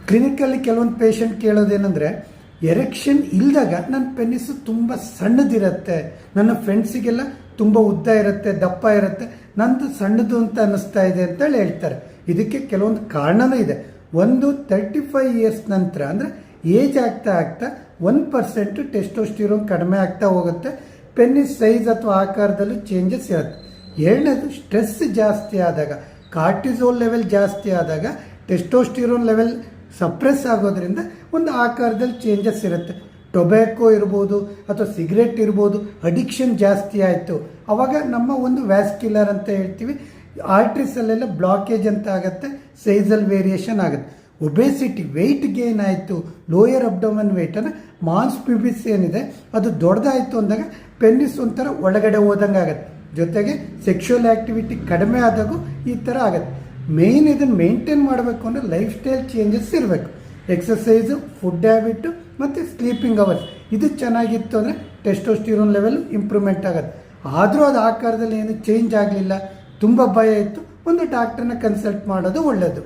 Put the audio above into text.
ಕ್ಲಿನಿಕಲ್ಲಿ ಕೆಲವೊಂದು patient ಕೇಳೋದೇನೆಂದರೆ, erection ಇಲ್ಲದಾಗ ನನ್ನ ಪೆನ್ನಿಸು ತುಂಬ ಸಣ್ಣದಿರುತ್ತೆ, ನನ್ನ ಫ್ರೆಂಡ್ಸಿಗೆಲ್ಲ ತುಂಬ ಉದ್ದ ಇರುತ್ತೆ, ದಪ್ಪ ಇರುತ್ತೆ, ನಂದು ಸಣ್ಣದು ಅಂತ ಅನ್ನಿಸ್ತಾ ಇದೆ ಅಂತೇಳಿ ಹೇಳ್ತಾರೆ. ಇದಕ್ಕೆ ಕೆಲವೊಂದು ಕಾರಣನೂ ಇದೆ. ಒಂದು 35 ಇಯರ್ಸ್ ನಂತರ ಅಂದರೆ ಏಜ್ ಆಗ್ತಾ ಆಗ್ತಾ 1% ಟೆಸ್ಟೋಸ್ಟಿರೋನ್ ಕಡಿಮೆ ಆಗ್ತಾ ಹೋಗುತ್ತೆ. ಪೆನ್ನಿಸ್ ಸೈಜ್ ಅಥವಾ ಆಕಾರದಲ್ಲೂ ಚೇಂಜಸ್ ಇರುತ್ತೆ. ಎರಡನೇದು, ಸ್ಟ್ರೆಸ್ ಜಾಸ್ತಿ ಆದಾಗ, ಕಾರ್ಟಿಸೋಲ್ ಲೆವೆಲ್ ಜಾಸ್ತಿ ಆದಾಗ ಟೆಸ್ಟೋಸ್ಟಿರೋನ್ ಲೆವೆಲ್ ಸಪ್ರೆಸ್ ಆಗೋದ್ರಿಂದ ಒಂದು ಆಕಾರದಲ್ಲಿ ಚೇಂಜಸ್ ಇರುತ್ತೆ. ಟೊಬ್ಯಾಕೋ ಇರ್ಬೋದು ಅಥವಾ ಸಿಗರೆಟ್ ಇರ್ಬೋದು, ಅಡಿಕ್ಷನ್ ಜಾಸ್ತಿ ಆಯಿತು, ಆವಾಗ ನಮ್ಮ ಒಂದು ವ್ಯಾಸ್ಕ್ಯುಲರ್ ಅಂತ ಹೇಳ್ತೀವಿ, ಆರ್ಟ್ರೀಸಲ್ಲೆಲ್ಲ ಬ್ಲಾಕೇಜ್ ಅಂತ ಆಗುತ್ತೆ, ಸೈಜಲ್ ವೇರಿಯೇಷನ್ ಆಗುತ್ತೆ. ಒಬೇಸಿಟಿ, ವೆಯ್ಟ್ ಗೇನ್ ಆಯಿತು, ಲೋಯರ್ ಅಬ್ಡೋಮನ್ ವೆಯ್ಟ್ ಅಂದರೆ ಮಾನ್ಸ್ ಪ್ಯೂಬಿಸ್ ಏನಿದೆ ಅದು ದೊಡ್ಡದಾಯಿತು ಅಂದಾಗ ಪೆನ್ನಿಸ್ ಒಂಥರ ಒಳಗಡೆ ಹೋದಂಗೆ ಆಗುತ್ತೆ. ಜೊತೆಗೆ ಸೆಕ್ಷುವಲ್ ಆ್ಯಕ್ಟಿವಿಟಿ ಕಡಿಮೆ ಆದಾಗೂ ಈ ಥರ ಆಗುತ್ತೆ. ಮೇಯ್ನ್ ಇದನ್ನು ಮೇಂಟೈನ್ ಮಾಡಬೇಕು ಅಂದರೆ ಲೈಫ್ ಸ್ಟೈಲ್ ಚೇಂಜಸ್ ಇರಬೇಕು. ಎಕ್ಸಸೈಸು, ಫುಡ್ ಹ್ಯಾಬಿಟ್ಟು ಮತ್ತು ಸ್ಲೀಪಿಂಗ್ ಅವರ್ಸ್ ಇದು ಚೆನ್ನಾಗಿತ್ತು ಅಂದರೆ ಟೆಸ್ಟೋಸ್ಟಿರೋನ್ ಲೆವೆಲ್ ಇಂಪ್ರೂವ್ಮೆಂಟ್ ಆಗುತ್ತೆ. ಆದರೂ ಅದು ಆಕಾರದಲ್ಲಿ ಏನು ಚೇಂಜ್ ಆಗಲಿಲ್ಲ, ತುಂಬ ಭಯ ಇತ್ತು, ಒಂದು ಡಾಕ್ಟ್ರನ್ನ ಕನ್ಸಲ್ಟ್ ಮಾಡೋದು ಒಳ್ಳೆಯದು.